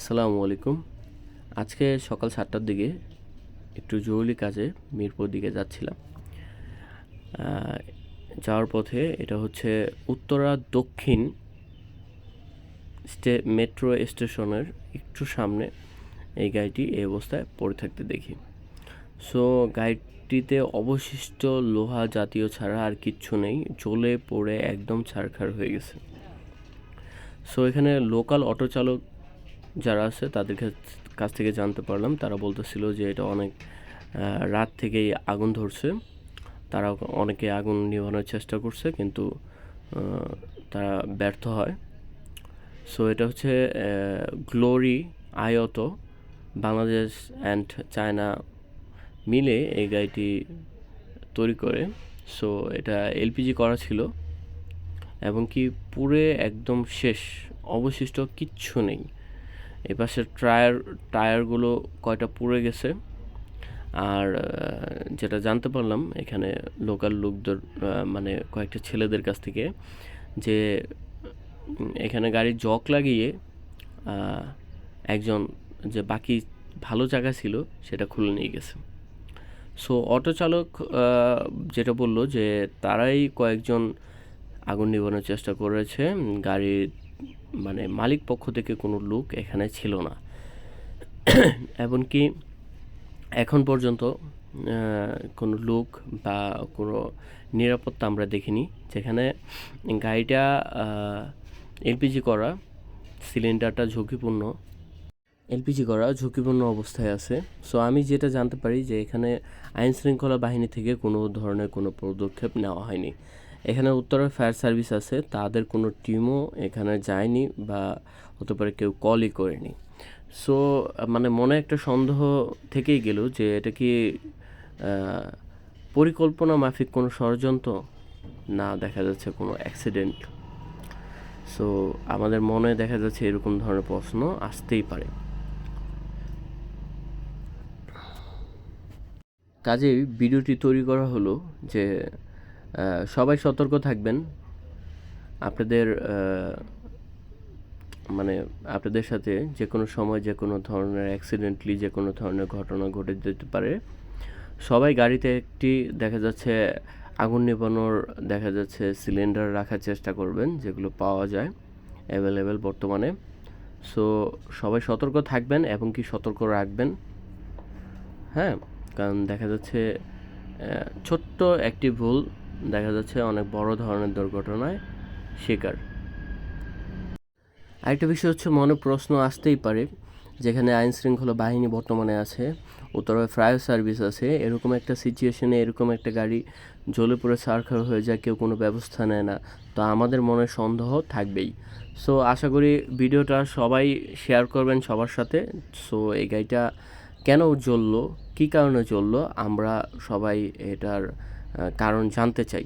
আসসালামু আলাইকুম। আজকে সকাল ৭টার দিকে একটু জরুরি কাজে মিরপুর দিকে যাচ্ছিলাম। যাওয়ার পথে এটা হচ্ছে উত্তরা দক্ষিণ মেট্রো স্টেশনের একটু সামনে এই গাড়িটি এই অবস্থায় পড়ে থাকতে দেখি। সো গাড়িটিতে অবশিষ্ট লোহা জাতীয় ছাড়া আর কিচ্ছু নেই, জ্বলে পড়ে একদম ছারখার হয়ে গেছে। সো এখানে লোকাল অটো চালক যারা আছে তাদের কাছ থেকে জানতে পারলাম, তারা বলতেছিল যে এটা অনেক রাত থেকেই আগুন ধরছে। তারা অনেকে আগুন নিভানোর চেষ্টা করছে, কিন্তু তারা ব্যর্থ হয়। সো এটা হচ্ছে গ্লোরি আয়তো বাংলাদেশ অ্যান্ড চায়না মিলে এই গাড়িটি তৈরি করে। সো এটা এলপিজি করা ছিল এবং কি পুরে একদম শেষ, অবশিষ্ট কিচ্ছু নেই। এই পাশের টায়ারগুলো কয়টা পুড়ে গেছে। আর যেটা জানতে পারলাম এখানে লোকাল লোকদের মানে কয়েকটা ছেলেদের কাছ থেকে, যে এখানে গাড়ির জক লাগিয়ে একজন যে বাকি ভালো জায়গা ছিল সেটা খুলে নিয়ে গেছে। সো অটো চালক যেটা বললো যে তারাই কয়েকজন আগুন নিভানোর চেষ্টা করেছে, গাড়ির মানে মালিক পক্ষ থেকে কোনো লোক এখানে ছিল না। এমনকি এখন পর্যন্ত কোনো লোক বা কোনো নিরাপত্তা আমরা দেখিনি। যেখানে গাড়িটা এলপিজি করা, সিলিন্ডারটা ঝুঁকিপূর্ণ অবস্থায় আছে। সো আমি যেটা জানতে পারি যে এখানে আইনশৃঙ্খলা বাহিনী থেকে কোনো ধরনের কোনো পদক্ষেপ নেওয়া হয়নি। এখানে উত্তরা ফায়ার সার্ভিস আছে, তাদের কোনো টিমও এখানে যায়নি বা হতে পারে কেউ কলই করেনি। সো মানে মনে একটা সন্দেহ থেকেই গেল যে এটা কি পরিকল্পনা মাফিক কোনো ষড়যন্ত্র, না দেখা যাচ্ছে কোনো অ্যাক্সিডেন্ট। সো আমাদের মনে দেখা যাচ্ছে এরকম ধরনের প্রশ্ন আসতেই পারে। কাজেই ভিডিওটি তৈরি করা হলো যে সবাই সতর্ক থাকবেন। আপনাদের মানে আপনাদের সাথে যে কোনো সময় যে কোনো ধরনের অ্যাক্সিডেন্টলি যে কোনো ধরনের ঘটনা ঘটে যেতে পারে। সবাই গাড়িতে একটি দেখা যাচ্ছে আগুন নেভানোর দেখা যাচ্ছে সিলিন্ডার রাখার চেষ্টা করবেন, যেগুলো পাওয়া যায় অ্যাভেলেবেল বর্তমানে। সো সবাই সতর্ক থাকবেন এবং কি সতর্ক রাখবেন। হ্যাঁ, কারণ দেখা যাচ্ছে ছোট্ট একটি ভুল দেখা যাচ্ছে অনেক বড় ধরনের দুর্ঘটনায় শিকার। আরেকটা বিষয় হচ্ছে, মনে প্রশ্ন আসতেই পারে, যেখানে আইনশৃঙ্খলা বাহিনী বর্তমানে আছে, উত্তরায় ফায়ার সার্ভিস আছে, এরকম একটা সিচুয়েশনে এরকম একটা গাড়ি জ্বলে পুড়ে ছারখার হয়ে যায়, কেউ কোনো ব্যবস্থা নেয় না, তো আমাদের মনে সন্দেহ থাকবেই। সো আশা করি ভিডিওটা সবাই শেয়ার করবেন সবার সাথে। সো এই গাড়িটা কেন জ্বললো, কী কারণে জ্বললো, আমরা সবাই এটার কারণ জানতে চাই।